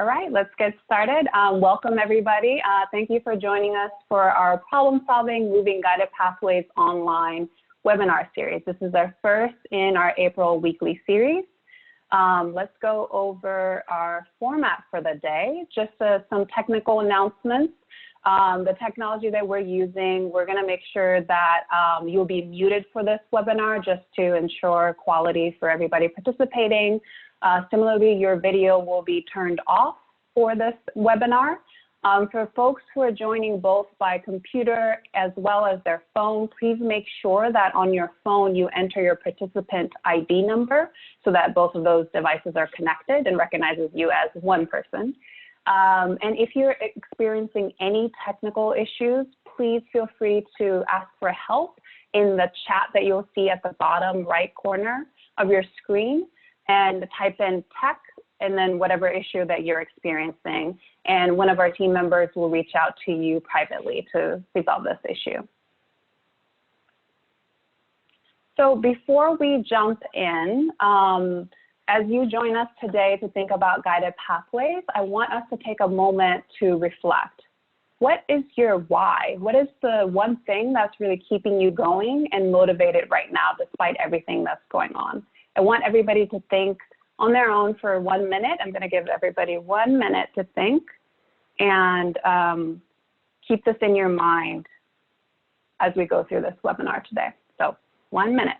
All right, let's get started. Welcome everybody. Thank you for joining us for our Problem Solving Moving Guided Pathways Online webinar series. This is our first in our April weekly series. Let's go over our format for the day. Just some technical announcements. The technology that we're using, we're gonna make sure that you'll be muted for this webinar just to ensure quality for everybody participating. Similarly, your video will be turned off for this webinar. For folks who are joining both by computer as well as their phone, please make sure that on your phone you enter your participant ID number so that both of those devices are connected and recognizes you as one person. And if you're experiencing any technical issues, please feel free to ask for help in the chat that you'll see at the bottom right corner of your screen, and type in tech and then whatever issue that you're experiencing. And one of our team members will reach out to you privately to resolve this issue. So before we jump in, as you join us today to think about guided pathways, I want us to take a moment to reflect. What is your why? What is the one thing that's really keeping you going and motivated right now despite everything that's going on? I want everybody to think on their own for 1 minute. I'm going to give everybody 1 minute to think and keep this in your mind as we go through this webinar today. So 1 minute.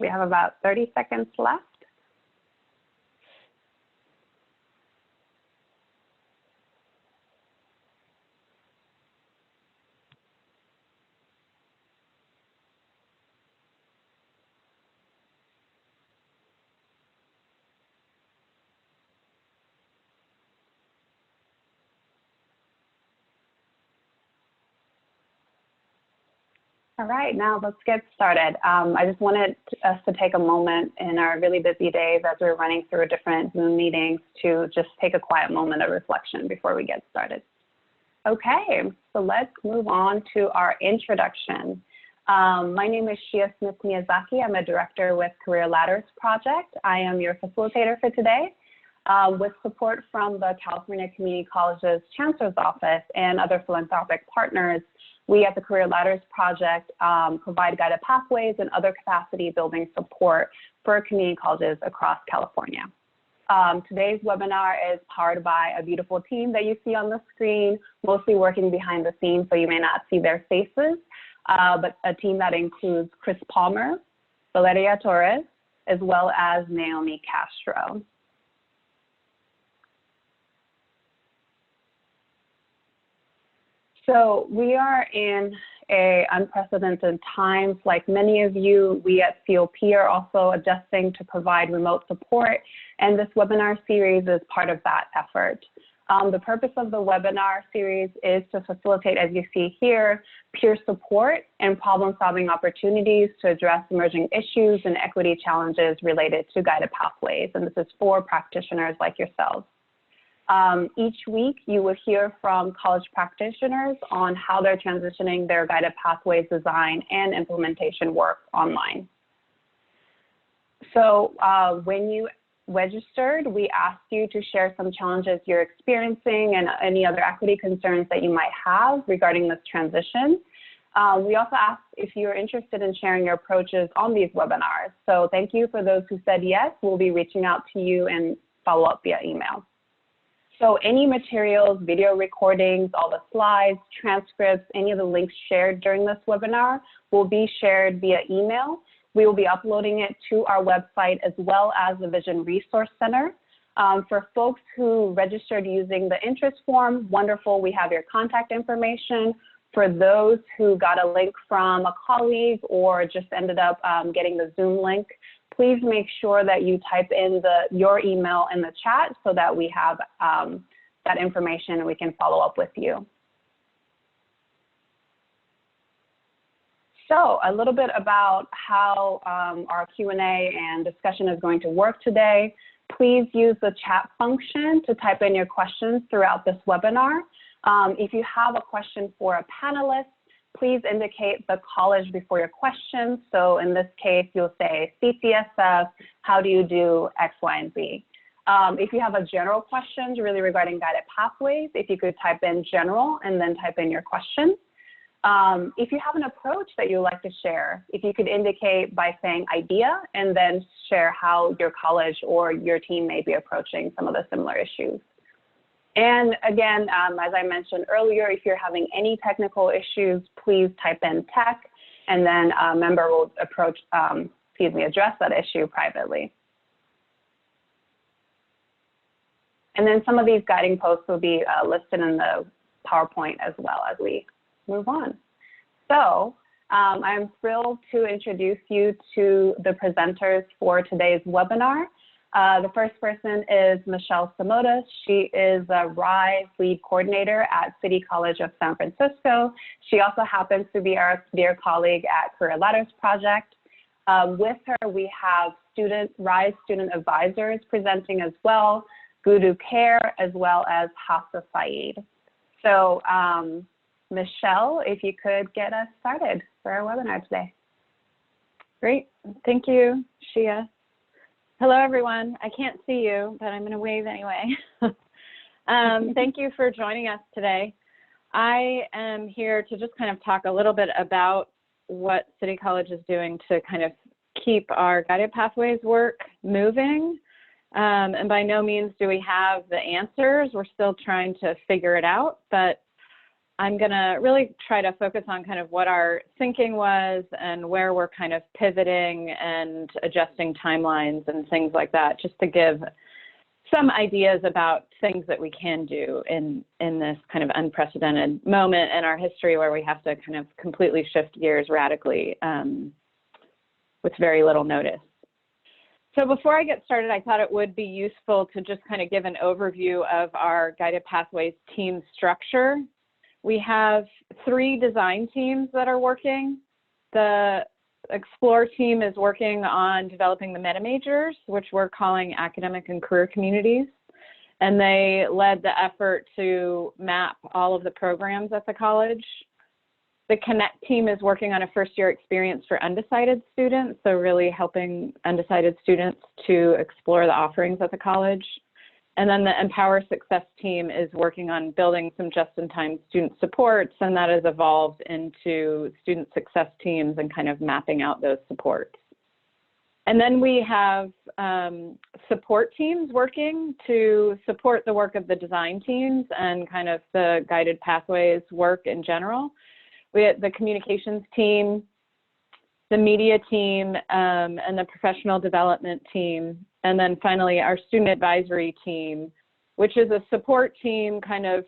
We have about 30 seconds left. All right, now let's get started. I just wanted us to take a moment in our really busy days as we're running through different Zoom meetings to just take a quiet moment of reflection before we get started. Okay, so let's move on to our introduction. My name is Shia Smith-Miyazaki. I'm a director with Career Ladders Project. I am your facilitator for today. With support from the California Community College's Chancellor's Office and other philanthropic partners, we at the Career Ladders Project provide guided pathways and other capacity building support for community colleges across California. Today's webinar is powered by a beautiful team that you see on the screen, mostly working behind the scenes, so you may not see their faces, but a team that includes Chris Palmer, Valeria Torres, as well as Naomi Castro. So we are in unprecedented times. Like many of you, we at COP are also adjusting to provide remote support, and this webinar series is part of that effort. The purpose of the webinar series is to facilitate, as you see here, peer support and problem-solving opportunities to address emerging issues and equity challenges related to guided pathways, and this is for practitioners like yourselves. Each week, you will hear from college practitioners on how they're transitioning their guided pathways design and implementation work online. So when you registered, we asked you to share some challenges you're experiencing and any other equity concerns that you might have regarding this transition. We also asked if you're interested in sharing your approaches on these webinars. So thank you for those who said yes. We'll be reaching out to you and follow up via email. So any materials, video recordings, all the slides, transcripts, any of the links shared during this webinar will be shared via email. We will be uploading it to our website as well as the Vision Resource Center. For folks who registered using the interest form, wonderful, we have your contact information. For those who got a link from a colleague or just ended up getting the Zoom link, please make sure that you type in your email in the chat so that we have that information and we can follow up with you. So a little bit about how our Q&A and discussion is going to work today. Please use the chat function to type in your questions throughout this webinar. If you have a question for a panelist, please indicate the college before your question. So in this case, you'll say CCSF, how do you do X, Y, and Z? If you have a general question really regarding guided pathways, if you could type in general and then type in your question. If you have an approach that you'd like to share, if you could indicate by saying idea and then share how your college or your team may be approaching some of the similar issues. And again, as I mentioned earlier, if you're having any technical issues, please type in tech, and then a member will address that issue privately. And then some of these guiding posts will be listed in the PowerPoint as well as we move on. So I'm thrilled to introduce you to the presenters for today's webinar. The first person is Michelle Simotas. She is a RISE lead coordinator at City College of San Francisco. She also happens to be our dear colleague at Career Ladders Project. With her, we have RISE student advisors presenting as well, Gudu, Kere, as well as Hafsah, Syed. So Michelle, if you could get us started for our webinar today. Great, thank you, Shia. Hello, everyone. I can't see you, but I'm going to wave anyway. Thank you for joining us today. I am here to just kind of talk a little bit about what City College is doing to kind of keep our guided pathways work moving. And by no means do we have the answers. We're still trying to figure it out, but I'm going to really try to focus on kind of what our thinking was and where we're kind of pivoting and adjusting timelines and things like that, just to give some ideas about things that we can do in this kind of unprecedented moment in our history where we have to kind of completely shift gears radically with very little notice. So before I get started, I thought it would be useful to just kind of give an overview of our Guided Pathways team structure. We have 3 design teams that are working. The Explore team is working on developing the meta majors, which we're calling academic and career communities. And they led the effort to map all of the programs at the college. The Connect team is working on a first-year experience for undecided students, so really helping undecided students to explore the offerings at the college. And then the Empower Success team is working on building some just-in-time student supports, and that has evolved into student success teams and kind of mapping out those supports. And then we have support teams working to support the work of the design teams and kind of the guided pathways work in general. We have the communications team, the media team, and the professional development team. And then finally, our student advisory team, which is a support team kind of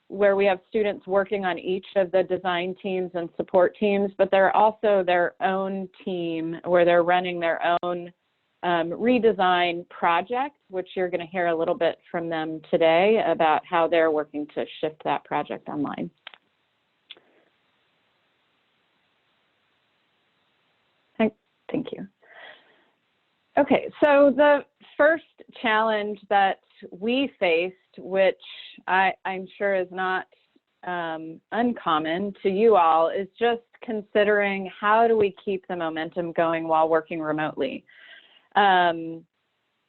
where we have students working on each of the design teams and support teams, but they're also their own team where they're running their own redesign project, which you're going to hear a little bit from them today about how they're working to shift that project online. Thank you. Okay, so the first challenge that we faced, which I'm sure is not uncommon to you all, is just considering how do we keep the momentum going while working remotely. This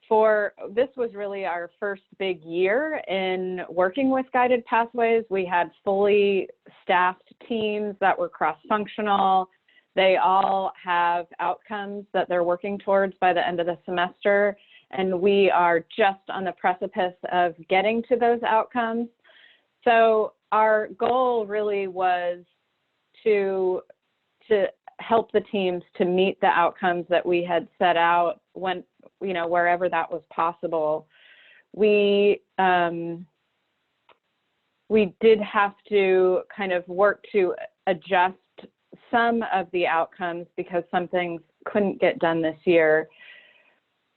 was really our first big year in working with guided pathways. We had fully staffed teams that were cross-functional. They all have outcomes that they're working towards by the end of the semester, and we are just on the precipice of getting to those outcomes. So our goal really was to help the teams to meet the outcomes that we had set out when, wherever that was possible. We did have to kind of work to adjust some of the outcomes because some things couldn't get done this year.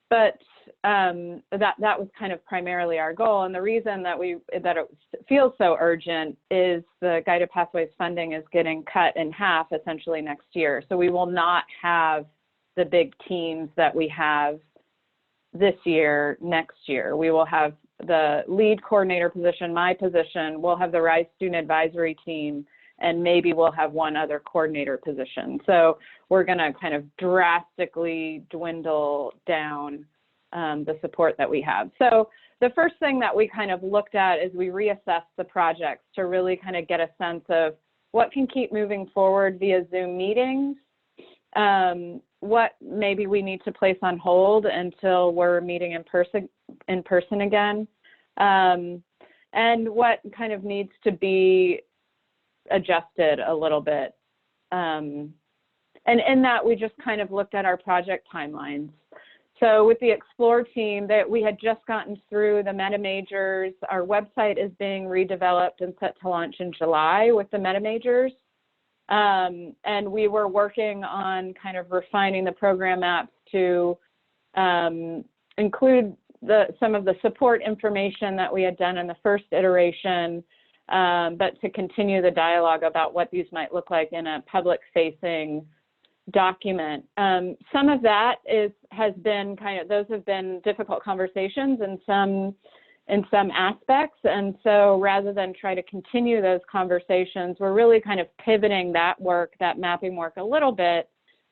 But that was kind of primarily our goal. And the reason that it feels so urgent is the Guided Pathways funding is getting cut in half essentially next year. So we will not have the big teams that we have this year, next year. We will have the lead coordinator position, my position, we'll have the RISE student advisory team, and maybe we'll have one other coordinator position. So we're gonna kind of drastically dwindle down the support that we have. So the first thing that we kind of looked at is we reassessed the projects to really kind of get a sense of what can keep moving forward via Zoom meetings, what maybe we need to place on hold until we're meeting in person again, and what kind of needs to be adjusted a little bit. And in that, we just kind of looked at our project timelines. So with the Explore team, that we had just gotten through the meta majors. Our website is being redeveloped and set to launch in July with the meta majors. And we were working on kind of refining the program apps to include some of the support information that we had done in the first iteration, but to continue the dialogue about what these might look like in a public-facing document. Some of that has been those have been difficult conversations in some aspects, and so rather than try to continue those conversations, we're really kind of pivoting that mapping work a little bit,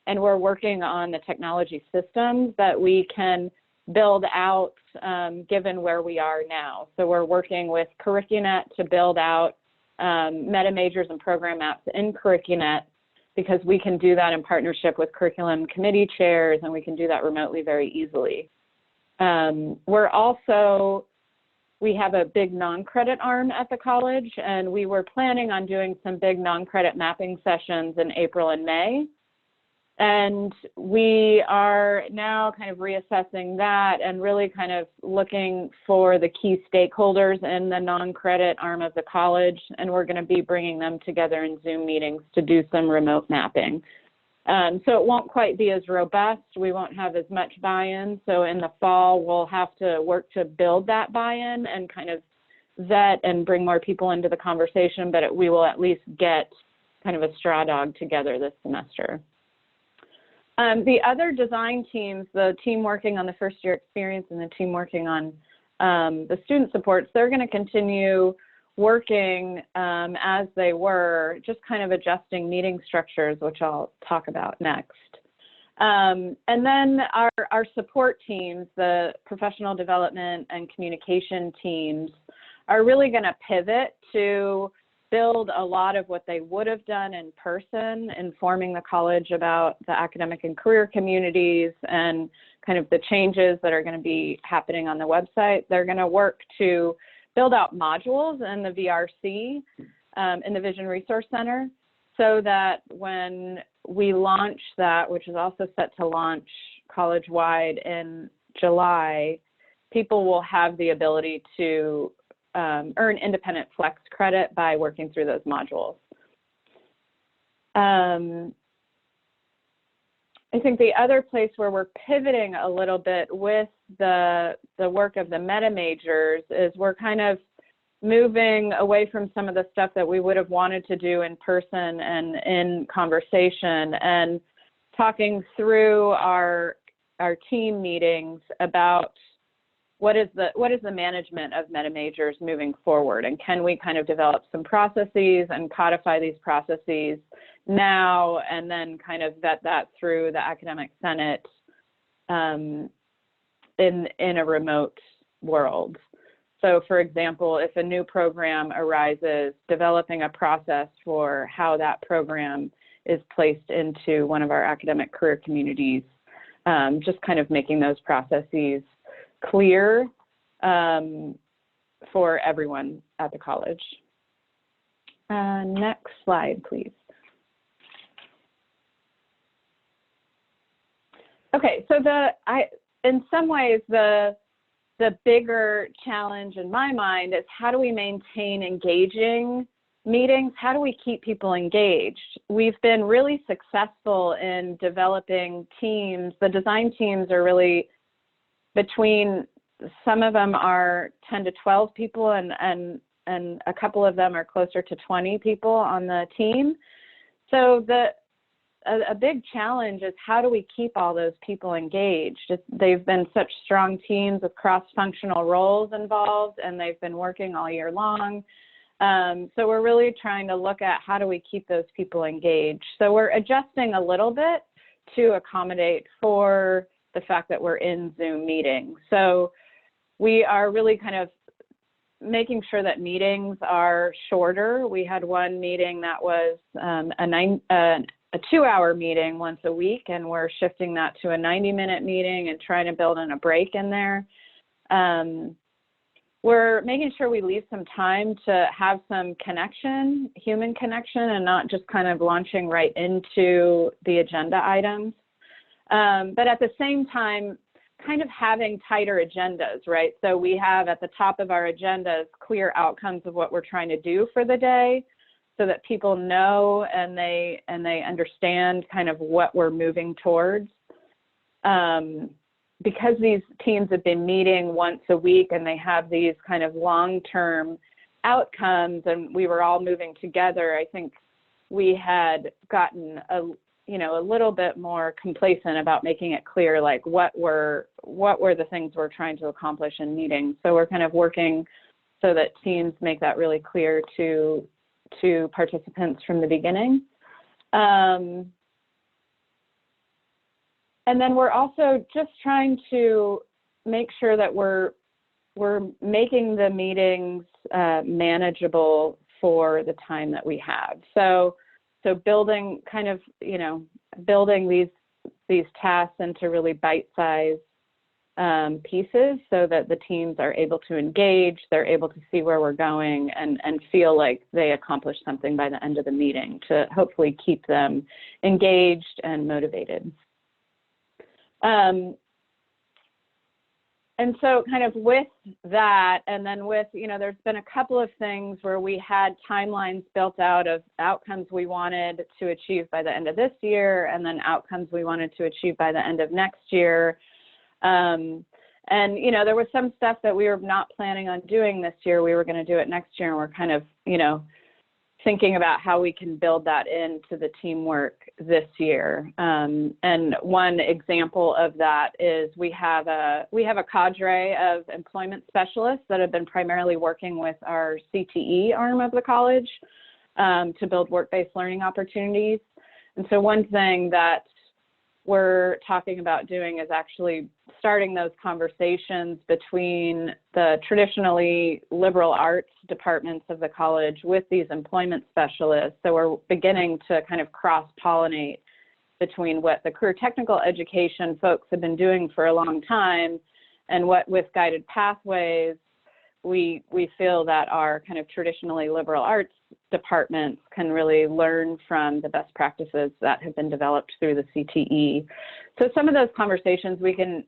and we're working on the technology systems that we can build out given where we are now. So we're working with CurricuNet to build out meta majors and program apps in CurricuNet, because we can do that in partnership with curriculum committee chairs, and we can do that remotely very easily. We have a big non-credit arm at the college, and we were planning on doing some big non-credit mapping sessions in April and May. And we are now kind of reassessing that and really kind of looking for the key stakeholders in the non-credit arm of the college, and we're going to be bringing them together in Zoom meetings to do some remote mapping. So it won't quite be as robust. We won't have as much buy-in. So in the fall, we'll have to work to build that buy-in and kind of vet and bring more people into the conversation, but we will at least get kind of a straw dog together this semester. The other design teams, the team working on the first year experience and the team working on the student supports, they're going to continue working as they were, just kind of adjusting meeting structures, which I'll talk about next. And then our support teams, the professional development and communication teams, are really going to pivot to build a lot of what they would have done in person, informing the college about the academic and career communities and kind of the changes that are going to be happening on the website. They're going to work to build out modules in the VRC, in the Vision Resource Center, so that when we launch that, which is also set to launch college-wide in July, people will have the ability to earn independent flex credit by working through those modules. I think the other place where we're pivoting a little bit with the work of the meta majors is we're kind of moving away from some of the stuff that we would have wanted to do in person and in conversation, and talking through our team meetings about what is the management of meta majors moving forward, and can we kind of develop some processes and codify these processes now, and then kind of vet that through the academic senate in a remote world. So for example, if a new program arises, developing a process for how that program is placed into one of our academic career communities, just kind of making those processes clear for everyone at the college. Next slide, please. Okay, so in some ways, the bigger challenge in my mind is how do we maintain engaging meetings? How do we keep people engaged? We've been really successful in developing teams. The design teams are really between some of them are 10 to 12 people and a couple of them are closer to 20 people on the team. So a big challenge is how do we keep all those people engaged? They've been such strong teams with cross-functional roles involved, and they've been working all year long. So we're really trying to look at how do we keep those people engaged. So we're adjusting a little bit to accommodate for the fact that we're in Zoom meetings. So we are really kind of making sure that meetings are shorter. We had one meeting that was a 2-hour meeting once a week, and we're shifting that to a 90-minute meeting and trying to build in a break in there. We're making sure we leave some time to have some connection, human connection, and not just kind of launching right into the agenda items. But at the same time, kind of having tighter agendas, right? So we have at the top of our agendas clear outcomes of what we're trying to do for the day so that people know and they understand kind of what we're moving towards. Because these teams have been meeting once a week and they have these kind of long-term outcomes and we were all moving together, I think we had gotten a little bit more complacent about making it clear, like what were the things we're trying to accomplish in meetings. So we're kind of working so that teams make that really clear to participants from the beginning. And then we're also just trying to make sure that we're making the meetings manageable for the time that we have. So building kind of, building these tasks into really bite-sized pieces so that the teams are able to engage, they're able to see where we're going and feel like they accomplished something by the end of the meeting to hopefully keep them engaged and motivated. And so kind of with that, and then with, there's been a couple of things where we had timelines built out of outcomes we wanted to achieve by the end of this year, and then outcomes we wanted to achieve by the end of next year. And, there was some stuff that we were not planning on doing this year. We were going to do it next year, and we're kind of, thinking about how we can build that into the teamwork this year. And one example of that is we have a cadre of employment specialists that have been primarily working with our CTE arm of the college to build work-based learning opportunities. And so one thing that we're talking about doing is actually starting those conversations between the traditionally liberal arts departments of the college with these employment specialists. So we're beginning to kind of cross-pollinate between what the career technical education folks have been doing for a long time and what with guided pathways we feel that our kind of traditionally liberal arts departments can really learn from the best practices that have been developed through the CTE. So some of those conversations we can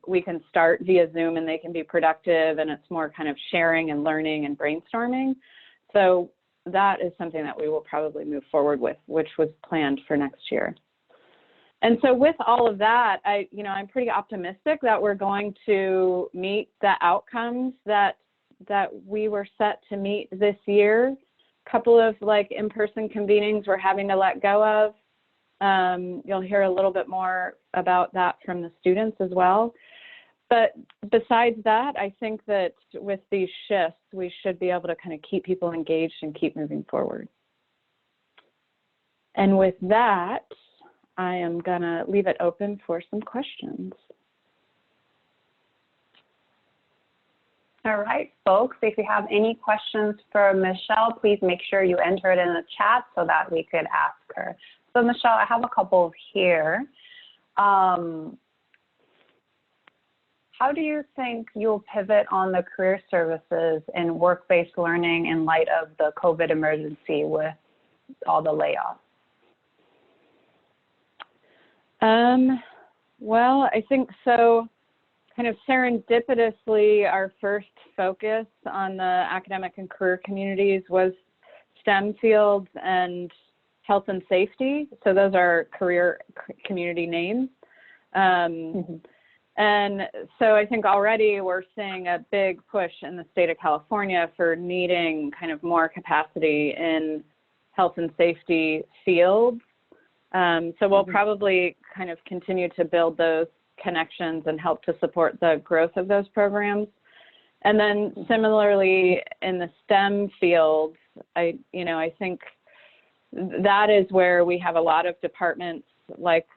start via Zoom and they can be productive, and it's more kind of sharing and learning and brainstorming. So that is something that we will probably move forward with, which was planned for next year. And so with all of that, I'm pretty optimistic that we're going to meet the outcomes that we were set to meet this year. Couple of in-person convenings we're having to let go of. You'll hear a little bit more about that from the students as well. But besides that, I think that with these shifts, we should be able to kind of keep people engaged and keep moving forward. And with that, I am gonna leave it open for some questions. All right, folks, if you have any questions for Michelle, please make sure you enter it in the chat so that we could ask her. So Michelle, I have a couple here. How do you think you'll pivot on the career services and work-based learning in light of the COVID emergency with all the layoffs? Well, I think so. Kind of serendipitously, our first focus on the academic and career communities was STEM fields and health and safety. So those are career community names. And so I think already we're seeing a big push in the state of California for needing kind of more capacity in health and safety fields. So we'll probably kind of continue to build those connections and help to support the growth of those programs. And then similarly in the STEM fields, I think that is where we have a lot of departments like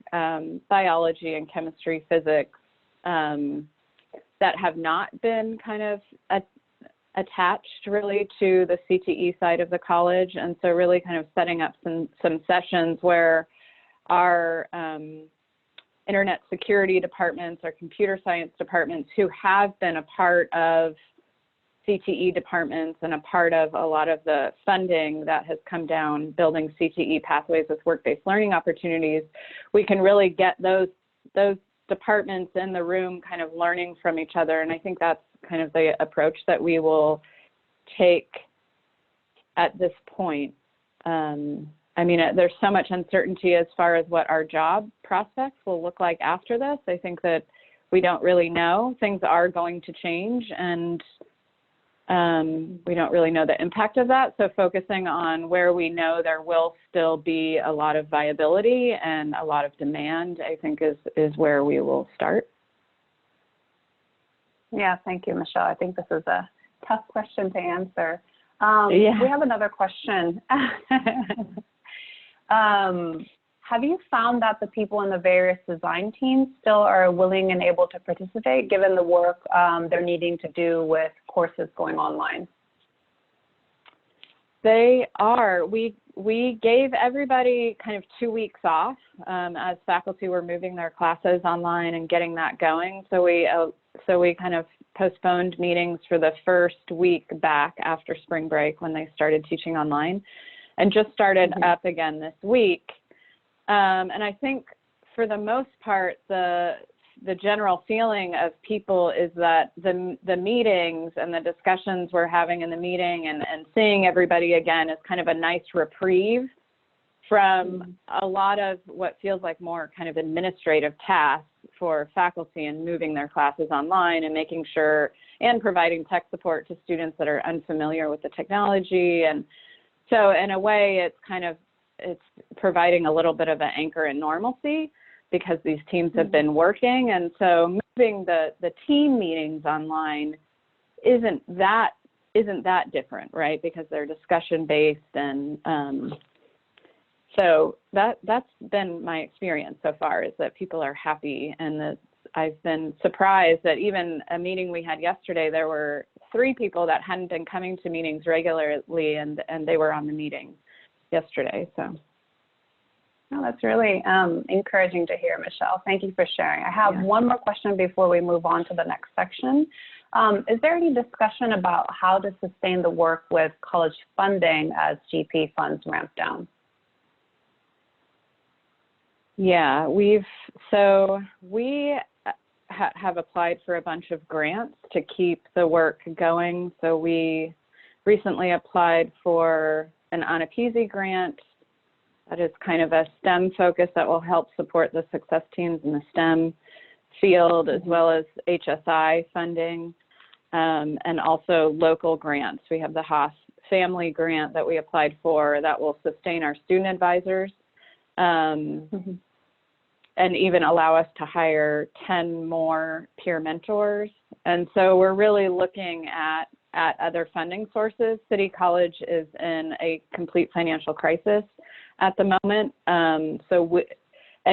biology and chemistry, physics, that have not been kind of attached really to the CTE side of the college. And so really kind of setting up some sessions where our internet security departments or computer science departments who have been a part of CTE departments and a part of a lot of the funding that has come down building CTE pathways with work-based learning opportunities, we can really get those departments in the room kind of learning from each other. And I think that's kind of the approach that we will take at this point. I mean, there's so much uncertainty as far as what our job prospects will look like after this. I think that we don't really know. Things are going to change, and we don't really know the impact of that. So focusing on where we know there will still be a lot of viability and a lot of demand, I think is where we will start. Yeah, thank you, Michelle. I think this is a tough question to answer. Yeah. We have another question. Have you found that the people in the various design teams still are willing and able to participate given the work they're needing to do with courses going online? They are. We gave everybody kind of 2 weeks off as faculty were moving their classes online and getting that going. So we kind of postponed meetings for the first week back after spring break when they started teaching online, and just started up again this week. And I think for the most part, the general feeling of people is that the meetings and the discussions we're having in the meeting and seeing everybody again is kind of a nice reprieve from a lot of what feels like more kind of administrative tasks for faculty and moving their classes online and making sure and providing tech support to students that are unfamiliar with the technology. And so in a way, it's providing a little bit of an anchor in normalcy because these teams have been working. And so moving the team meetings online isn't that different, right? Because they're discussion based. And so that's been my experience so far, is that people are happy. And that I've been surprised that even a meeting we had yesterday, there were 3 people that hadn't been coming to meetings regularly, and they were on the meeting yesterday. So oh, that's really encouraging to hear, Michelle. Thank you for sharing. I have one more question before we move on to the next section. Is there any discussion about how to sustain the work with college funding as GP funds ramp down? Yeah, we have applied for a bunch of grants to keep the work going. So we recently applied for an Unapeasy grant that is kind of a STEM focus that will help support the success teams in the STEM field, as well as HSI funding, and also local grants. We have the Haas family grant that we applied for that will sustain our student advisors, and even allow us to hire 10 more peer mentors. And so we're really looking at other funding sources. City College is in a complete financial crisis at the moment. And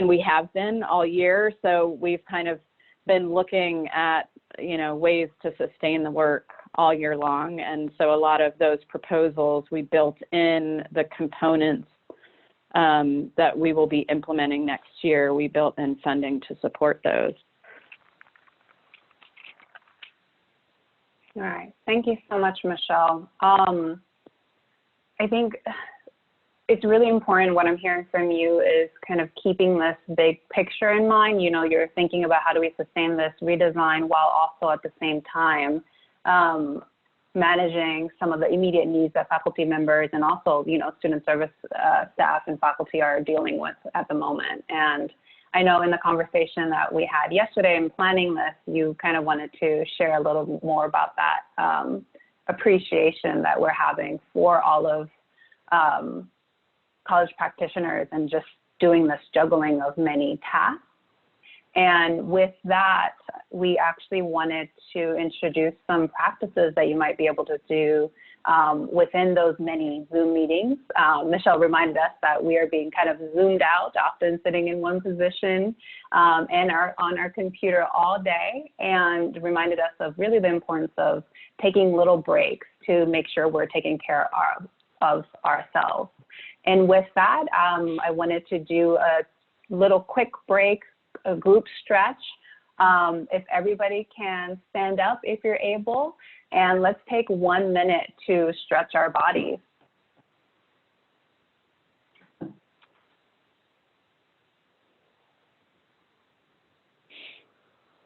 we have been all year. So we've kind of been looking at, ways to sustain the work all year long. And so a lot of those proposals, we built in the components that we will be implementing next year. We built in funding to support those. All right. Thank you so much, Michelle. I think it's really important. What I'm hearing from you is kind of keeping this big picture in mind. You're thinking about how do we sustain this redesign while also at the same time managing some of the immediate needs that faculty members and also, student service staff and faculty are dealing with at the moment. And I know in the conversation that we had yesterday in planning this, you kind of wanted to share a little more about that appreciation that we're having for all of college practitioners and just doing this juggling of many tasks. And with that, we actually wanted to introduce some practices that you might be able to do within those many Zoom meetings. Michelle reminded us that we are being kind of zoomed out, often sitting in one position and are on our computer all day, and reminded us of really the importance of taking little breaks to make sure we're taking care of ourselves. And with that, I wanted to do a little quick break, a group stretch. If everybody can stand up if you're able, and let's take 1 minute to stretch our bodies.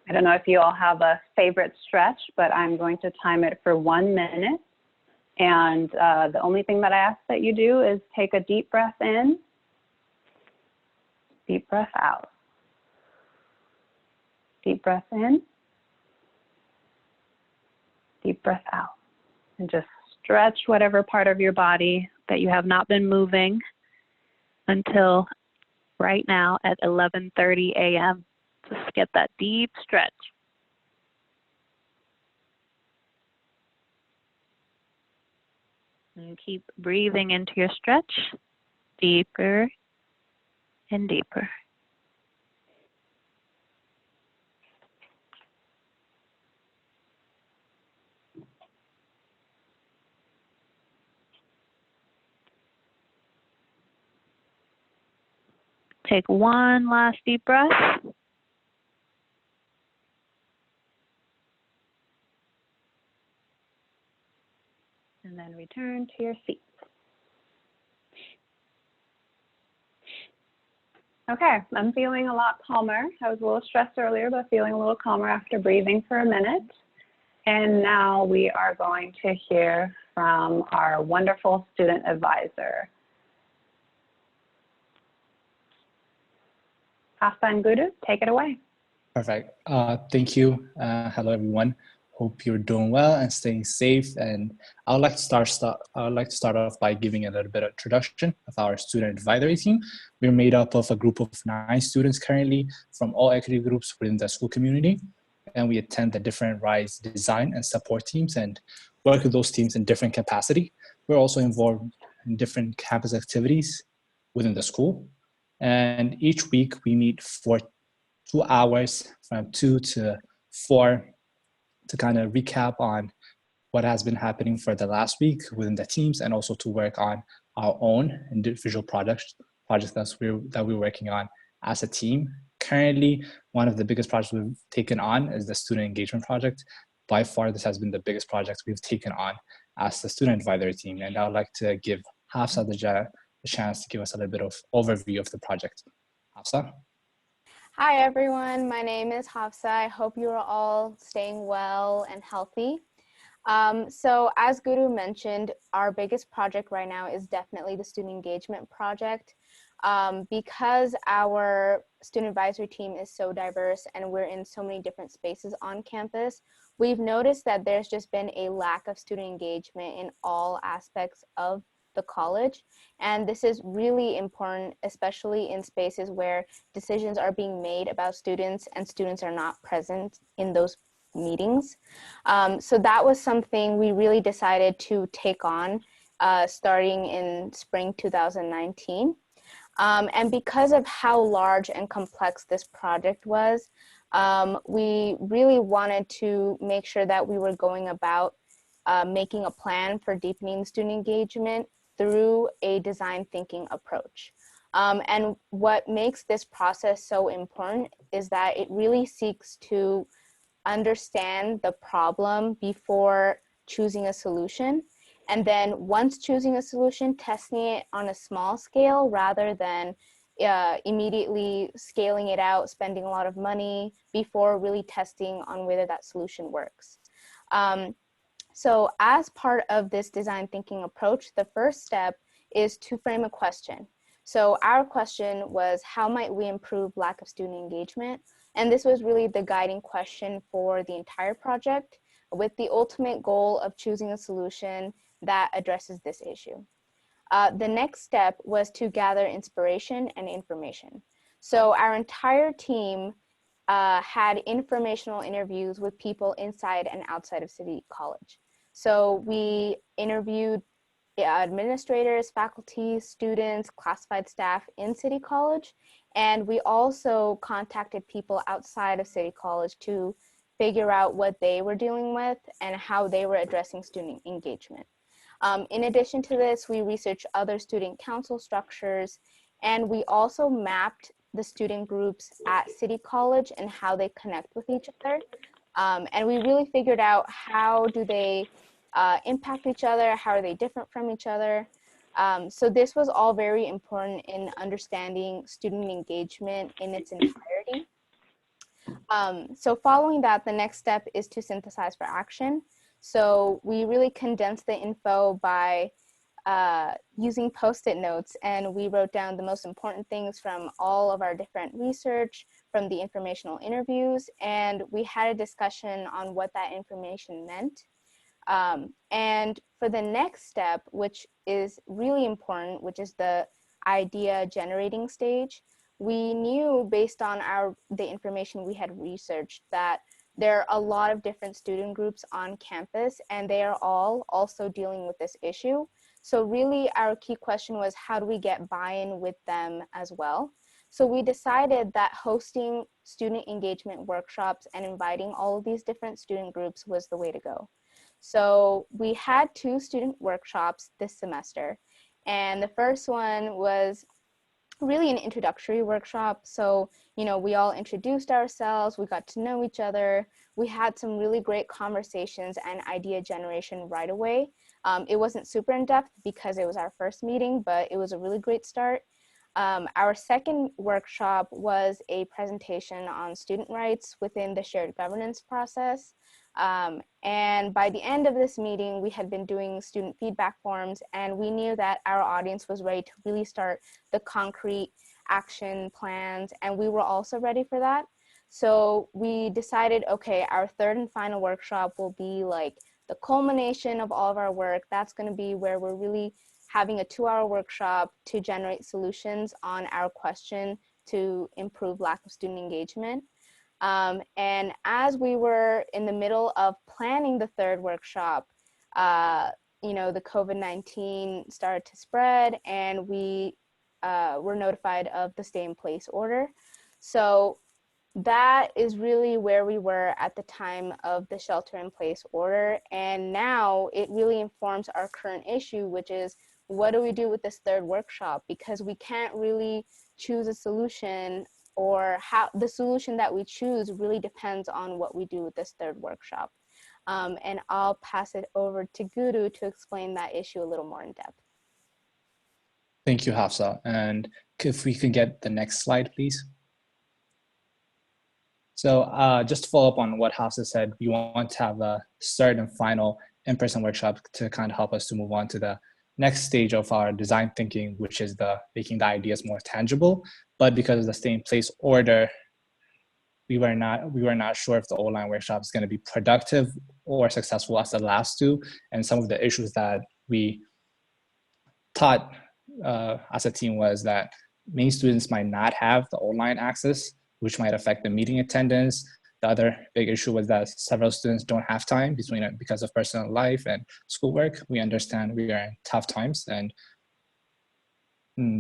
I don't know if you all have a favorite stretch, but I'm going to time it for 1 minute. And the only thing that I ask that you do is take a deep breath in, deep breath out. Deep breath in, deep breath out. And just stretch whatever part of your body that you have not been moving until right now at 11:30 a.m. Just get that deep stretch. And keep breathing into your stretch, deeper and deeper. Take one last deep breath. And then return to your seat. Okay, I'm feeling a lot calmer. I was a little stressed earlier, but feeling a little calmer after breathing for a minute. And now we are going to hear from our wonderful student advisor. Hafsah and Gudu, take it away. Perfect. Thank you. Hello, everyone. Hope you're doing well and staying safe. And I would like to start off by giving a little bit of introduction of our student advisory team. We're made up of a group of 9 students currently from all equity groups within the school community. And we attend the different RISE design and support teams and work with those teams in different capacity. We're also involved in different campus activities within the school. And each week we meet for 2 hours from 2 to 4 to kind of recap on what has been happening for the last week within the teams, and also to work on our own individual projects that we're working on as a team. Currently, one of the biggest projects we've taken on is the student engagement project. By far, this has been the biggest project we've taken on as the student advisory team. And I would like to give Hafsah the chance to give us a little bit of overview of the project. Hafsah? Hi everyone, my name is Hafsah. I hope you are all staying well and healthy. So as Gudu mentioned, our biggest project right now is definitely the student engagement project. Because our student advisory team is so diverse and we're in so many different spaces on campus, we've noticed that there's just been a lack of student engagement in all aspects of the college. And this is really important, especially in spaces where decisions are being made about students and students are not present in those meetings. So that was something we really decided to take on starting in spring 2019. And because of how large and complex this project was, we really wanted to make sure that we were going about making a plan for deepening student engagement through a design thinking approach. And what makes this process so important is that it really seeks to understand the problem before choosing a solution. And then once choosing a solution, testing it on a small scale rather than immediately scaling it out, spending a lot of money before really testing on whether that solution works. So as part of this design thinking approach, the first step is to frame a question. So our question was, how might we improve lack of student engagement? And this was really the guiding question for the entire project, with the ultimate goal of choosing a solution that addresses this issue. The next step was to gather inspiration and information. So our entire team had informational interviews with people inside and outside of City College. So we interviewed administrators, faculty, students, classified staff in City College, and we also contacted people outside of City College to figure out what they were dealing with and how they were addressing student engagement. In addition to this, we researched other student council structures, and we also mapped the student groups at City College and how they connect with each other. And we really figured out how do they impact each other, how are they different from each other. So this was all very important in understanding student engagement in its entirety. So following that, the next step is to synthesize for action. So we really condensed the info by using Post-it notes, and we wrote down the most important things from all of our different research, from the informational interviews, and we had a discussion on what that information meant. And for the next step, which is really important, which is the idea generating stage, we knew based on the information we had researched that there are a lot of different student groups on campus, and they are all also dealing with this issue. So really our key question was, how do we get buy-in with them as well? So we decided that hosting student engagement workshops and inviting all of these different student groups was the way to go. So we had 2 student workshops this semester, and the first one was really an introductory workshop. So, we all introduced ourselves, we got to know each other, we had some really great conversations and idea generation right away. It wasn't super in-depth because it was our first meeting, but it was a really great start. Our second workshop was a presentation on student rights within the shared governance process. And by the end of this meeting, we had been doing student feedback forms, and we knew that our audience was ready to really start the concrete action plans, and we were also ready for that. So we decided, okay, our third and final workshop will be like the culmination of all of our work. That's going to be where we're really having a 2-hour workshop to generate solutions on our question to improve lack of student engagement. And as we were in the middle of planning the third workshop, the COVID-19 started to spread, and we were notified of the stay-in-place order. So that is really where we were at the time of the shelter-in-place order. And now it really informs our current issue, which is, what do we do with this third workshop? Because we can't really choose a solution, or how the solution that we choose really depends on what we do with this third workshop. And I'll pass it over to Gudu to explain that issue a little more in depth. Thank you, Hafsah. And if we could get the next slide, please. So just to follow up on what Hafsah said, we want to have a third and final in-person workshop to kind of help us to move on to the next stage of our design thinking, which is the making the ideas more tangible. But because of the stay-in-place order, we were not sure if the online workshop is going to be productive or successful as the last 2. And some of the issues that we thought as a team was that many students might not have the online access, which might affect the meeting attendance. The other big issue was that several students don't have time because of personal life and schoolwork. We understand we are in tough times, and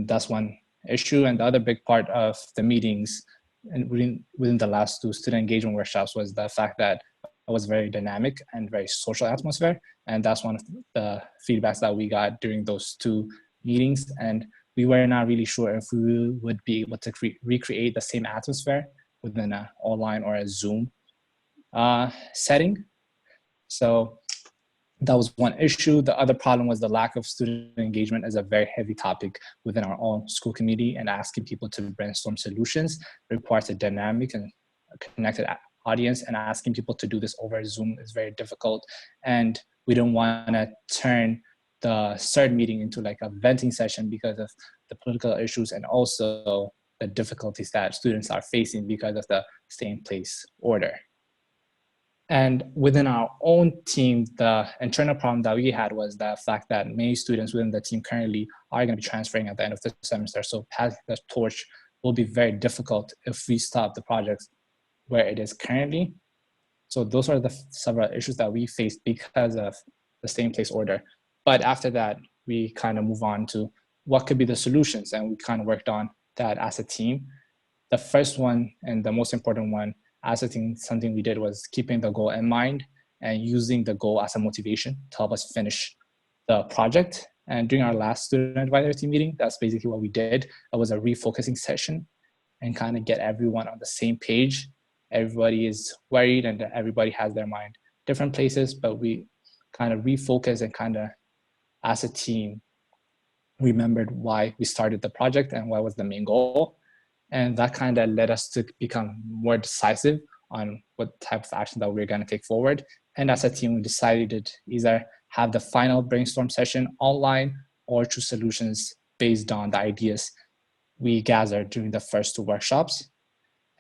that's one issue. And the other big part of the meetings and within the last 2 student engagement workshops was the fact that it was very dynamic and very social atmosphere. And that's one of the feedbacks that we got during those 2 meetings. And we were not really sure if we would be able to recreate the same atmosphere within an online or a Zoom setting. So that was one issue. The other problem was the lack of student engagement as a very heavy topic within our own school community, and asking people to brainstorm solutions requires a dynamic and connected audience, and asking people to do this over Zoom is very difficult. And we don't want to turn the CERT meeting into like a venting session because of the political issues and also the difficulties that students are facing because of the stay-in-place order. And within our own team, the internal problem that we had was the fact that many students within the team currently are going to be transferring at the end of the semester. So passing the torch will be very difficult if we stop the project where it is currently. So those are the several issues that we faced because of the stay-in-place order. But after that, we kind of move on to what could be the solutions, and we kind of worked on that as a team. The first one and the most important one as a team, something we did was keeping the goal in mind and using the goal as a motivation to help us finish the project. And during our last student advisory meeting, that's basically what we did. It was a refocusing session and kind of get everyone on the same page. Everybody is worried and everybody has their mind different places, but we kind of refocus and kind of, as a team, remembered why we started the project and what was the main goal. And that kind of led us to become more decisive on what type of action that we're going to take forward. And as a team, we decided to either have the final brainstorm session online or choose solutions based on the ideas we gathered during the first two workshops.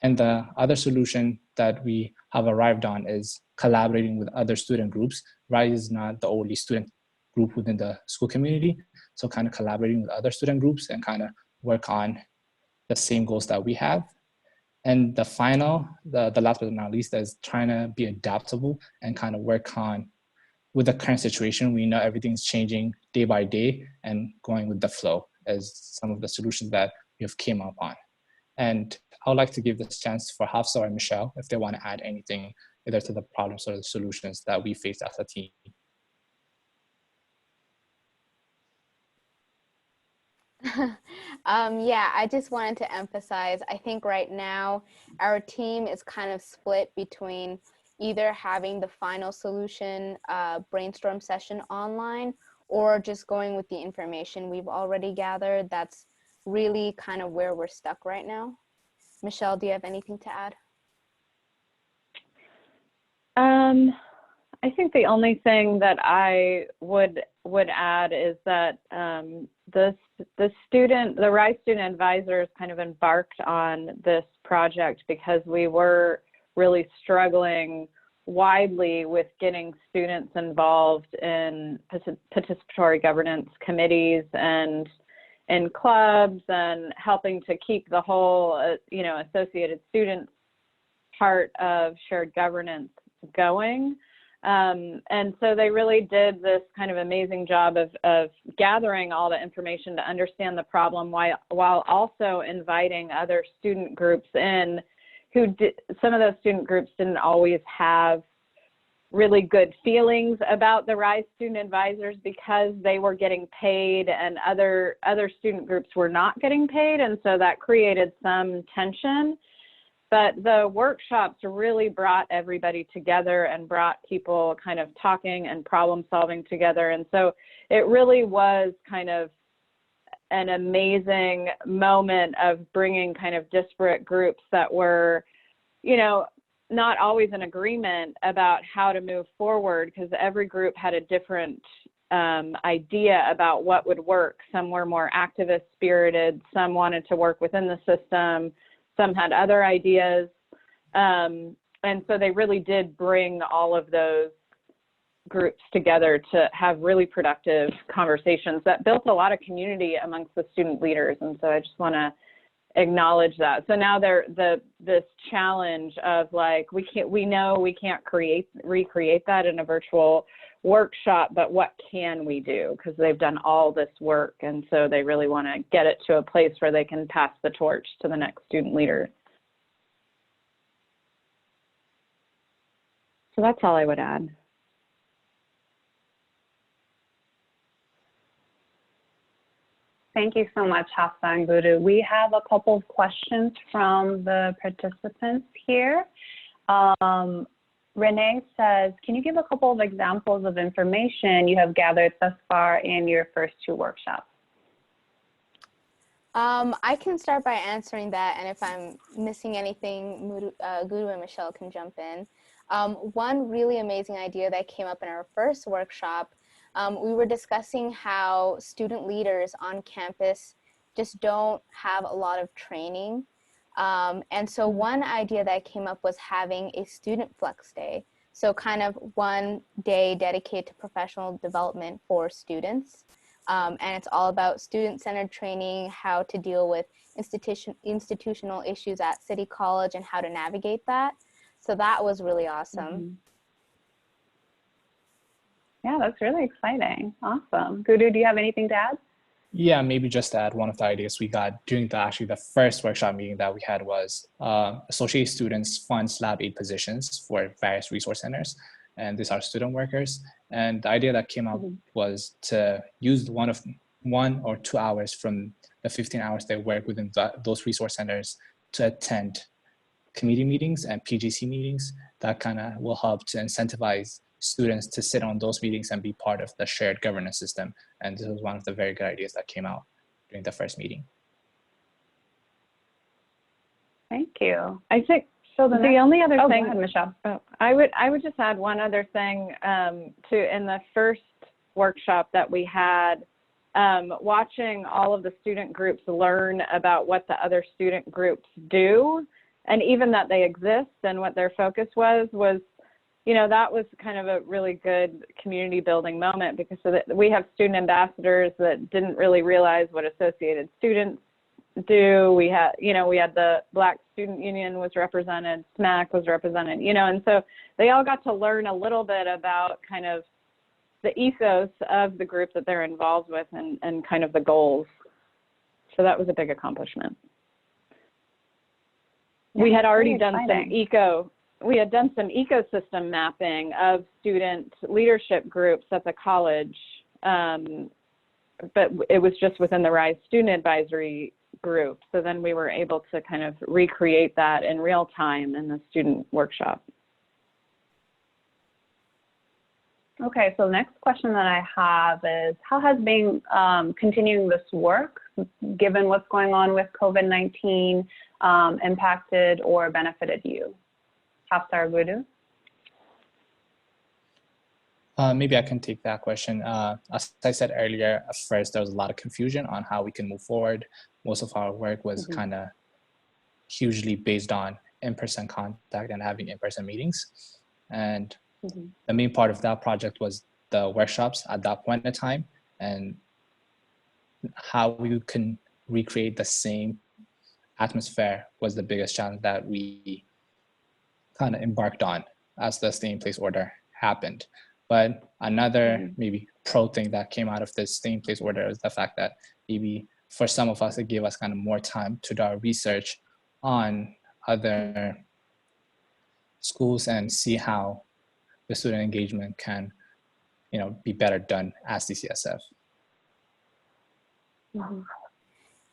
And the other solution that we have arrived on is collaborating with other student groups. RISE is not the only student group within the school community. So kind of collaborating with other student groups and kind of work on the same goals that we have. And the final, the last but not least, is trying to be adaptable and kind of work on with the current situation. We know everything's changing day by day, and going with the flow as some of the solutions that we have came up on. And I would like to give this chance for Hafsah or Michelle if they want to add anything either to the problems or the solutions that we faced as a team. Yeah, I just wanted to emphasize, I think right now our team is kind of split between either having the final solution brainstorm session online or just going with the information we've already gathered. That's really kind of where we're stuck right now. Michelle, do you have anything to add? I think the only thing that I would add is that the RISE student advisors kind of embarked on this project because we were really struggling widely with getting students involved in participatory governance committees and in clubs and helping to keep the whole, associated students part of shared governance going. And so they really did this kind of amazing job of gathering all the information to understand the problem while also inviting other student groups in some of those student groups didn't always have really good feelings about the RISE student advisors because they were getting paid and other student groups were not getting paid. And so that created some tension. But the workshops really brought everybody together and brought people kind of talking and problem solving together. And so it really was kind of an amazing moment of bringing kind of disparate groups that were, not always in agreement about how to move forward because every group had a different idea about what would work. Some were more activist spirited, some wanted to work within the system, some had other ideas. And so they really did bring all of those groups together to have really productive conversations that built a lot of community amongst the student leaders. And so I just want to acknowledge that. So now this challenge of like, we know we can't recreate that in a virtual workshop, but what can we do? Because they've done all this work. And so they really want to get it to a place where they can pass the torch to the next student leader. So that's all I would add. Thank you so much, Hafsah and Gudu. We have a couple of questions from the participants here. Renee says, can you give a couple of examples of information you have gathered thus far in your first two workshops? I can start by answering that, and if I'm missing anything, Gudu and Michelle can jump in. One really amazing idea that came up in our first workshop we were discussing how student leaders on campus just don't have a lot of training. And so one idea that came up was having a student flex day. So kind of one day dedicated to professional development for students. And it's all about student-centered training, how to deal with institutional issues at City College and how to navigate that. So that was really awesome. Yeah, that's really exciting. Awesome. Gudu, do you have anything to add? Yeah, maybe just to add, one of the ideas we got during the first workshop meeting that we had was associate students fund lab aid positions for various resource centers, and these are student workers. And the idea that came up was to use 1 or 2 hours from the 15 hours they work within those resource centers to attend committee meetings and PGC meetings. That kind of will help to incentivize students to sit on those meetings and be part of the shared governance system. And this was one of the very good ideas that came out during the first meeting. Thank you. I think so. The only other thing, go ahead, Michelle. I would just add one other thing in the first workshop that we had, watching all of the student groups learn about what the other student groups do, and even that they exist and what their focus was, that was kind of a really good community building moment, because so that we have student ambassadors that didn't really realize what Associated Students do. We had the Black Student Union was represented, SMAC was represented, and so they all got to learn a little bit about kind of the ethos of the group that they're involved with and kind of the goals. So that was a big accomplishment. Yeah, we had already really done some ecosystem mapping of student leadership groups at the college, but it was just within the RISE Student Advisory Group. So then we were able to kind of recreate that in real time in the student workshop. Okay, so the next question that I have is, how has being continuing this work, given what's going on with COVID-19, impacted or benefited you? Hafsah or Gudu? Maybe I can take that question. As I said earlier, at first there was a lot of confusion on how we can move forward. Most of our work was kind of hugely based on in-person contact and having in-person meetings. And the main part of that project was the workshops at that point in time, and how we can recreate the same atmosphere was the biggest challenge that we kind of embarked on as the stay-in-place order happened. But another maybe pro thing that came out of this stay-in-place order is the fact that maybe for some of us, it gave us kind of more time to do our research on other schools and see how the student engagement can, be better done at CCSF.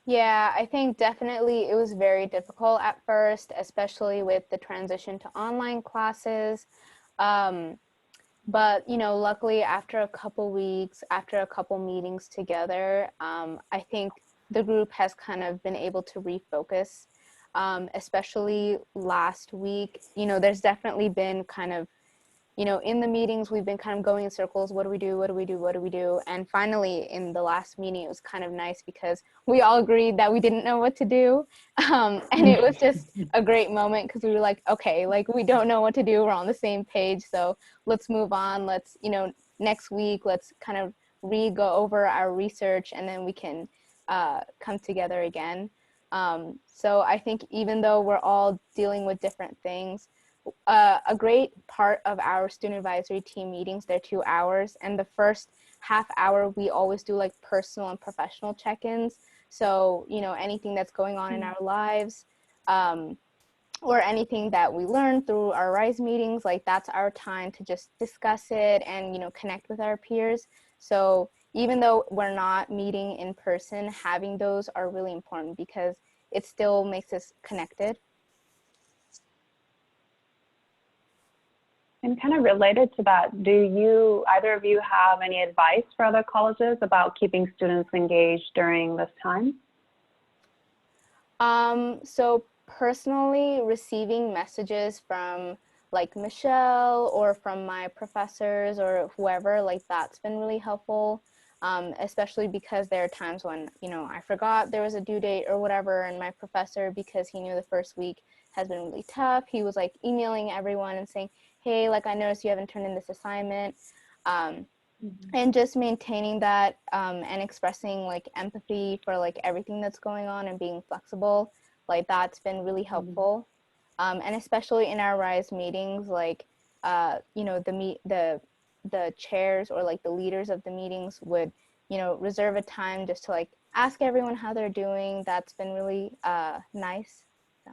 Yeah, I think definitely it was very difficult at first, especially with the transition to online classes. But, luckily after a couple weeks, after a couple meetings together, I think the group has kind of been able to refocus, especially last week. There's definitely been kind of, in the meetings, we've been kind of going in circles. What do we do? What do we do? What do we do? And finally, in the last meeting, it was kind of nice because we all agreed that we didn't know what to do. And it was just a great moment because we were like, okay, we don't know what to do. We're on the same page. So let's move on. Let's, next week, let's kind of go over our research, and then we can come together again. So I think even though we're all dealing with different things, a great part of our student advisory team meetings, they're 2 hours, and the first half hour we always do personal and professional check-ins. So anything that's going on in our lives, or anything that we learn through our RISE meetings, that's our time to just discuss it and connect with our peers. So even though we're not meeting in person, having those are really important because it still makes us connected. And kind of related to that, do either of you have any advice for other colleges about keeping students engaged during this time? So personally, receiving messages from like Michelle or from my professors or whoever, like that's been really helpful. Especially because there are times when, you know, I forgot there was a due date or whatever, and my professor, because he knew the first week has been really tough, he was like emailing everyone and saying, hey, like I noticed you haven't turned in this assignment. And just maintaining that and expressing like empathy for like everything that's going on and being flexible, like that's been really helpful. And especially in our RISE meetings, like, you know, the chairs or like the leaders of the meetings would, you know, reserve a time just to like ask everyone how they're doing. That's been really nice. So.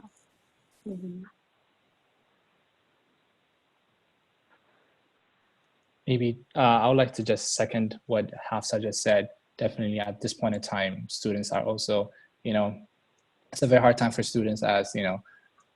Maybe I would like to just second what Hafsah just said. Definitely at this point in time, students are also, you know, it's a very hard time for students as, you know,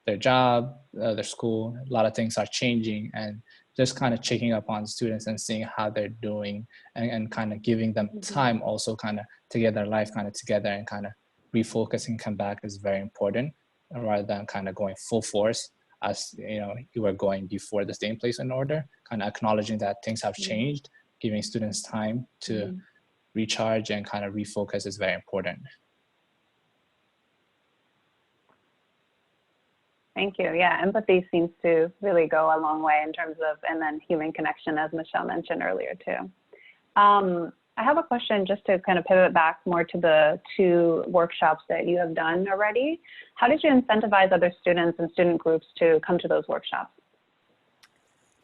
their job, their school, a lot of things are changing, and just kind of checking up on students and seeing how they're doing, and kind of giving them time also kind of to get their life kind of together and kind of refocus and come back is very important, rather than kind of going full force as, you know, you were going before the stay in place in order, kind of acknowledging that things have changed, giving students time to recharge and kind of refocus is very important. Thank you. Yeah, empathy seems to really go a long way in terms of, and then human connection, as Michelle mentioned earlier too. I have a question just to kind of pivot back more to the 2 workshops that you have done already. How did you incentivize other students and student groups to come to those workshops?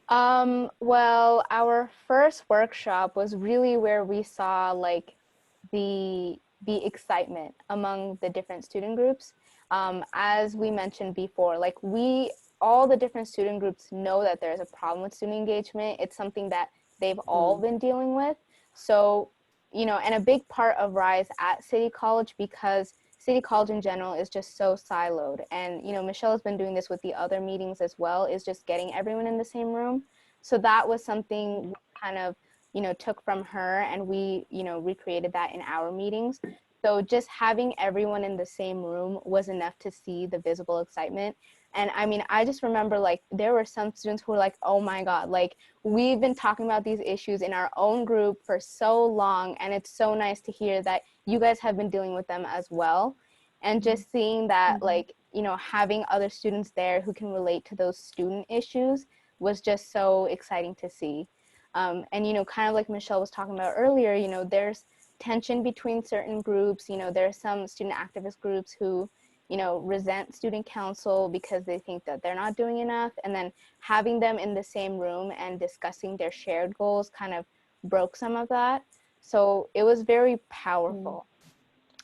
Well, our first workshop was really where we saw like the excitement among the different student groups. As we mentioned before, like all the different student groups know that there's a problem with student engagement. It's something that they've all been dealing with. So, you know, and a big part of RISE at City College, because City College in general is just so siloed. And, you know, Michelle has been doing this with the other meetings as well, is just getting everyone in the same room. So that was something we kind of, you know, took from her, and we, you know, recreated that in our meetings. So just having everyone in the same room was enough to see the visible excitement. And I mean, I just remember like there were some students who were like, oh my God, like we've been talking about these issues in our own group for so long, and it's so nice to hear that you guys have been dealing with them as well. And just seeing that, like, you know, having other students there who can relate to those student issues was just so exciting to see. And, you know, kind of like Michelle was talking about earlier, you know, there's tension between certain groups. You know, there are some student activist groups who, you know, resent student council because they think that they're not doing enough. And then having them in the same room and discussing their shared goals kind of broke some of that. So it was very powerful.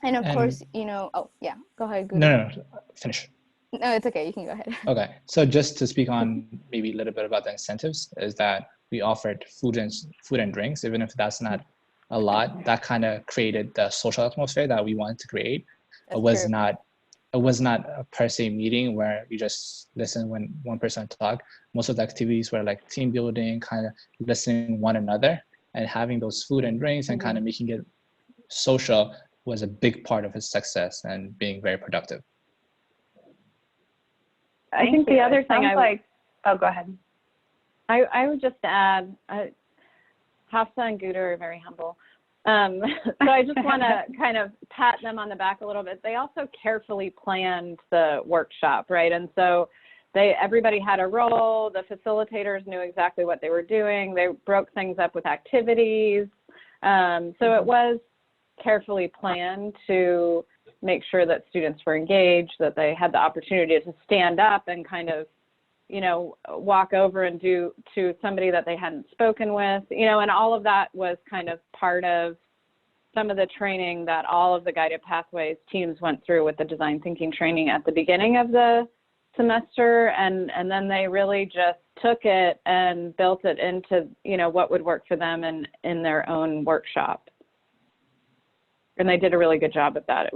And of course, you know, oh yeah, go ahead, Gudu. No, finish. No, it's okay, you can go ahead. Okay, so just to speak on maybe a little bit about the incentives, is that we offered food and drinks, even if that's not a lot. That kind of created the social atmosphere that we wanted to create. It was not a per se meeting where you just listen when one person talk. Most of the activities were like team building, kind of listening one another, and having those food and drinks and kind of making it social was a big part of his success and being very productive. I think the other thing oh, go ahead. I would just add, Hafsah and Gudu are very humble. So I just want to kind of pat them on the back a little bit. They also carefully planned the workshop, right? And so everybody had a role. The facilitators knew exactly what they were doing. They broke things up with activities. So it was carefully planned to make sure that students were engaged, that they had the opportunity to stand up and kind of, you know, walk over and do to somebody that they hadn't spoken with, you know, and all of that was kind of part of some of the training that all of the guided pathways teams went through with the design thinking training at the beginning of the semester. And then they really just took it and built it into, you know, what would work for them and in their own workshop. And they did a really good job of that.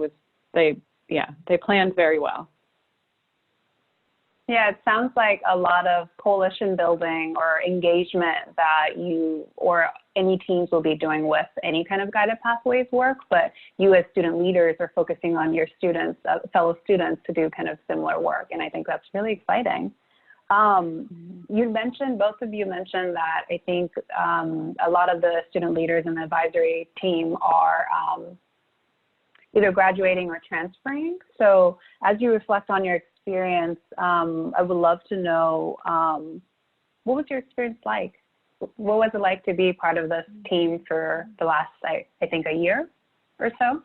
They planned very well. Yeah, it sounds like a lot of coalition building or engagement that you or any teams will be doing with any kind of guided pathways work, but you as student leaders are focusing on your students, fellow students, to do kind of similar work. And I think that's really exciting. You mentioned, both of you mentioned that I think a lot of the student leaders in the advisory team are either graduating or transferring. So as you reflect on your experience, I would love to know, what was your experience like? What was it like to be part of this team for the last, I think, a year or so?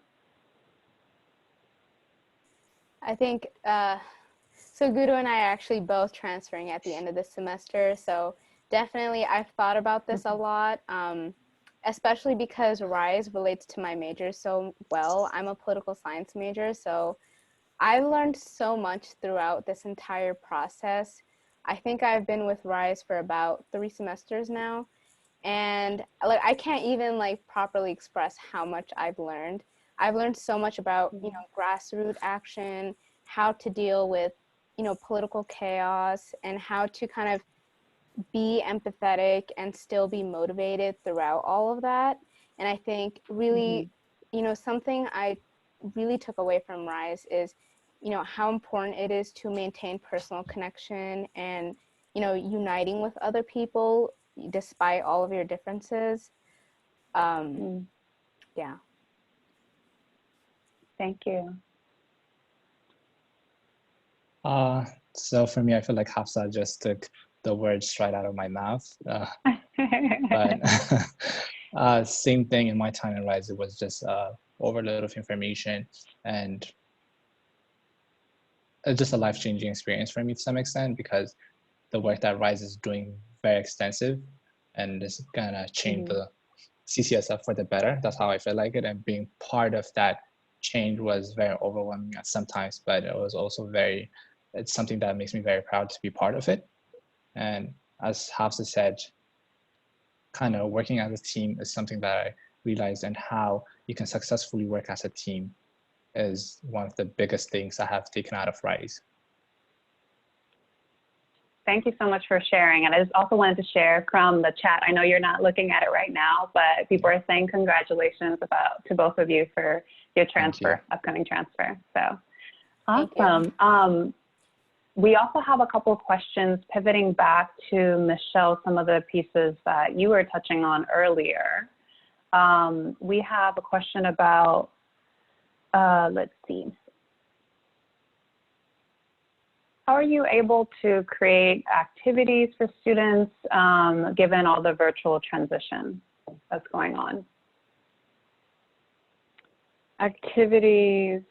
I think, so Gudu and I are actually both transferring at the end of the semester. So definitely I've thought about this a lot, especially because RISE relates to my major so well. I'm a political science major, so I've learned so much throughout this entire process. I think I've been with RISE for about 3 semesters now, and like I can't even like properly express how much I've learned. I've learned so much about, you know, grassroots action, how to deal with, you know, political chaos, and how to kind of be empathetic and still be motivated throughout all of that. And I think really, you know, something I really took away from RISE is, you know, how important it is to maintain personal connection and, you know, uniting with other people despite all of your differences. Yeah. Thank you. So for me, I feel like Hafsah just took the words right out of my mouth. But same thing in my time in RISE, it was just overload of information, and it's just a life-changing experience for me to some extent, because the work that RISE is doing very extensive, and it's gonna change the CCSF for the better. That's how I feel like it, and being part of that change was very overwhelming at sometimes, but it was also it's something that makes me very proud to be part of it. And as Hafsah said, kind of working as a team is something that I realized, and how you can successfully work as a team is one of the biggest things I have taken out of RISE. Thank you so much for sharing. And I just also wanted to share from the chat. I know you're not looking at it right now, but people are saying congratulations to both of you for your transfer, upcoming transfer. So awesome. We also have a couple of questions pivoting back to Michelle, some of the pieces that you were touching on earlier. We have a question about, let's see. How are you able to create activities for students given all the virtual transition that's going on? Activities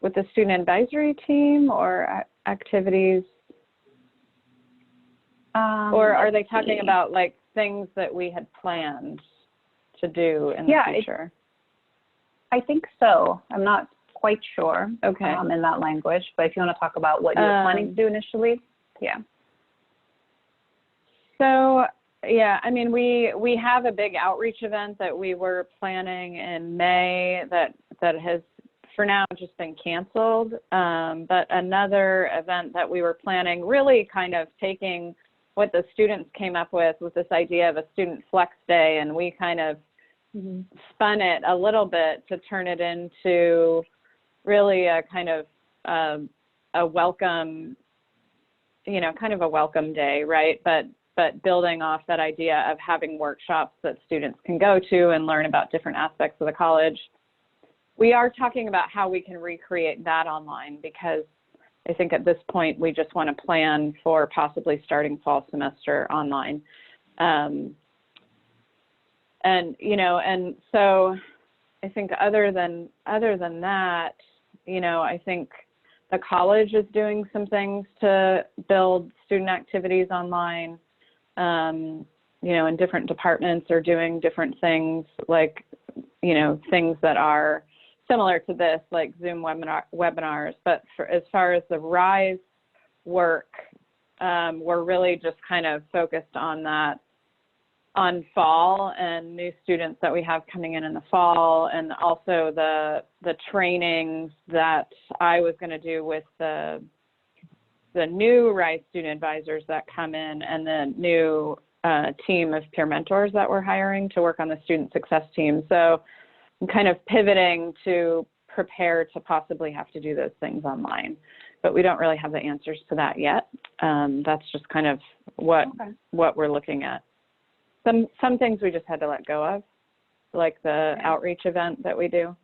with the student advisory team, or activities, or are they talking about like things that we had planned to do in the future? I think so. I'm not quite sure okay. In that language, but if you want to talk about what you were planning to do initially, yeah. So yeah, I mean, we have a big outreach event that we were planning in May that has for now just been canceled, but another event that we were planning, really kind of taking what the students came up with this idea of a student flex day, and we kind of spun it a little bit to turn it into really a kind of a welcome, you know, kind of a welcome day, right? But building off that idea of having workshops that students can go to and learn about different aspects of the college. We are talking about how we can recreate that online, because I think at this point we just want to plan for possibly starting fall semester online. And, you know, and so I think other than that, you know, I think the college is doing some things to build student activities online. You know, and different departments are doing different things, like, you know, things that are similar to this, like Zoom webinars. But as far as the RISE work, we're really just kind of focused on that, on fall and new students that we have coming in the fall, and also the trainings that I was going to do with the new RISE student advisors that come in, and the new team of peer mentors that we're hiring to work on the student success team. So I'm kind of pivoting to prepare to possibly have to do those things online, but we don't really have the answers to that yet. that's just kind of what we're looking at. Some things we just had to let go of, like the outreach event that we do.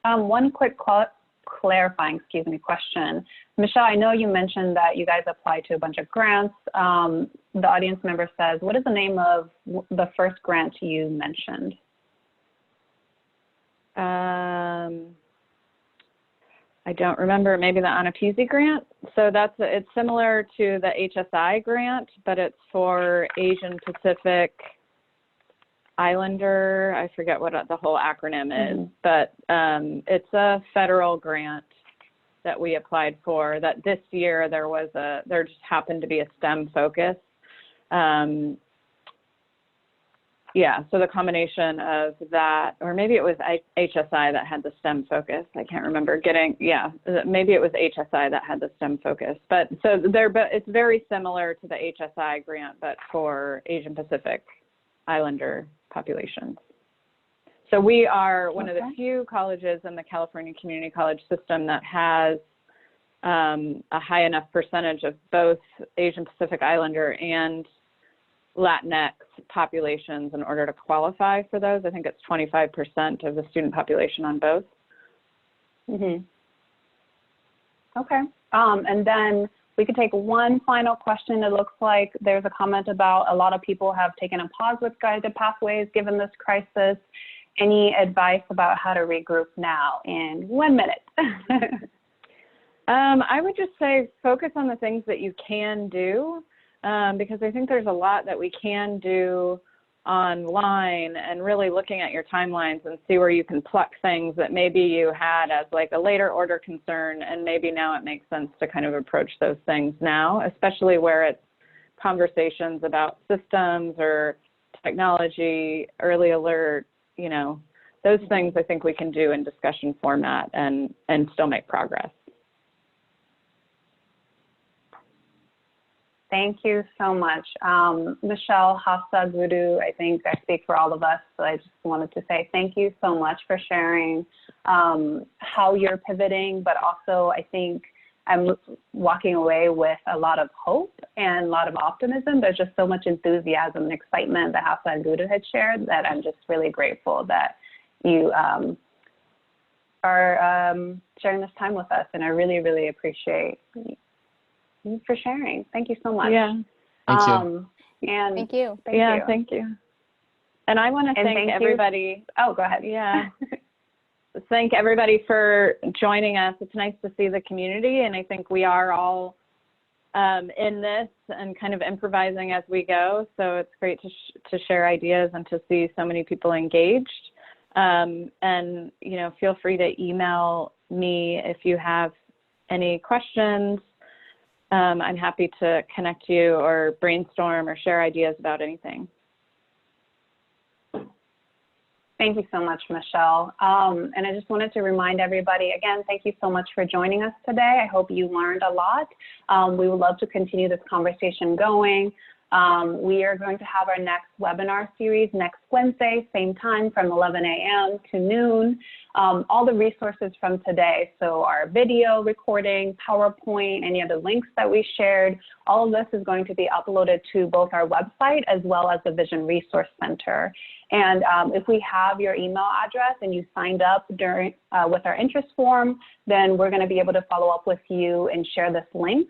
One quick clarifying, question. Michelle, I know you mentioned that you guys applied to a bunch of grants. The audience member says, what is the name of the first grant you mentioned? I don't remember, maybe the Anapisi grant. So it's similar to the HSI grant, but it's for Asian Pacific Islander. I forget what the whole acronym is, but it's a federal grant that we applied for. That this year there just happened to be a STEM focus. So the combination of that, or maybe it was HSI that had the STEM focus. I can't remember maybe it was HSI that had the STEM focus. But it's very similar to the HSI grant, but for Asian Pacific Islander populations. So we are one of the few colleges in the California Community College system that has a high enough percentage of both Asian Pacific Islander and Latinx populations in order to qualify for those. I think it's 25% of the student population on both. Okay. And then we could take one final question. It looks like there's a comment about a lot of people have taken a pause with guided pathways given this crisis. Any advice about how to regroup now in 1 minute? I would just say focus on the things that you can do, because I think there's a lot that we can do online, and really looking at your timelines and see where you can pluck things that maybe you had as like a later order concern, and maybe now it makes sense to kind of approach those things now, especially where it's conversations about systems or technology, early alert, those things I think we can do in discussion format and still make progress. Thank you so much. Michelle, Hafsah, Gudu, I think I speak for all of us, so I just wanted to say thank you so much for sharing how you're pivoting, but also I think I'm walking away with a lot of hope and a lot of optimism. There's just so much enthusiasm and excitement that Hafsah and Gudu had shared that I'm just really grateful that you are sharing this time with us, and I really, really appreciate you for sharing. Thank you so much. Yeah. Thank you. And thank you. Thank you. And I want to thank everybody. Oh, go ahead. Yeah. Thank everybody for joining us. It's nice to see the community, and I think we are all in this and kind of improvising as we go. So it's great to share ideas and to see so many people engaged. And feel free to email me if you have any questions. I'm happy to connect you or brainstorm or share ideas about anything. Thank you so much, Michelle. And I just wanted to remind everybody, again, thank you so much for joining us today. I hope you learned a lot. We would love to continue this conversation going. We are going to have our next webinar series next Wednesday, same time from 11 a.m. to noon. All the resources from today, so our video recording, PowerPoint, any other links that we shared, all of this is going to be uploaded to both our website as well as the Vision Resource Center. And if we have your email address and you signed up during with our interest form, then we're going to be able to follow up with you and share this link.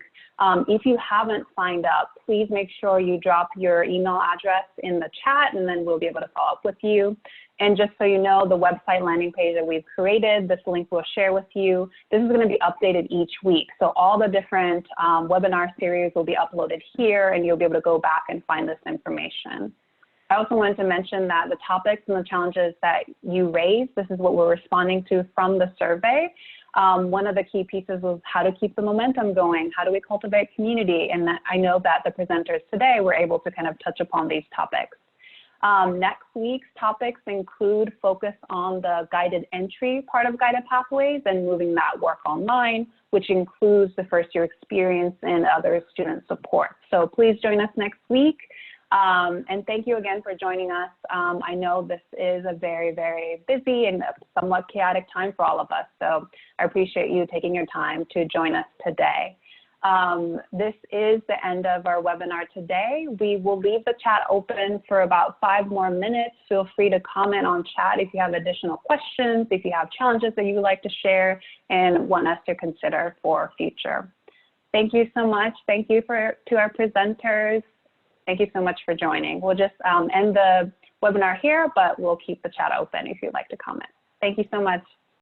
If you haven't signed up, please make sure you drop your email address in the chat, and then we'll be able to follow up with you. And just so you know, the website landing page that we've created, this link we'll share with you, this is going to be updated each week. So all the different webinar series will be uploaded here, and you'll be able to go back and find this information. I also wanted to mention that the topics and the challenges that you raised, this is what we're responding to from the survey. One of the key pieces was how to keep the momentum going, how do we cultivate community, and I know that the presenters today were able to kind of touch upon these topics. Next week's topics include focus on the guided entry part of Guided Pathways and moving that work online, which includes the first year experience and other student support. So please join us next week. And thank you again for joining us. I know this is a very, very busy and somewhat chaotic time for all of us. So I appreciate you taking your time to join us today. This is the end of our webinar today. We will leave the chat open for about 5 more minutes. Feel free to comment on chat if you have additional questions, if you have challenges that you would like to share and want us to consider for future. Thank you so much. Thank you to our presenters. Thank you so much for joining. We'll just end the webinar here, but we'll keep the chat open if you'd like to comment. Thank you so much.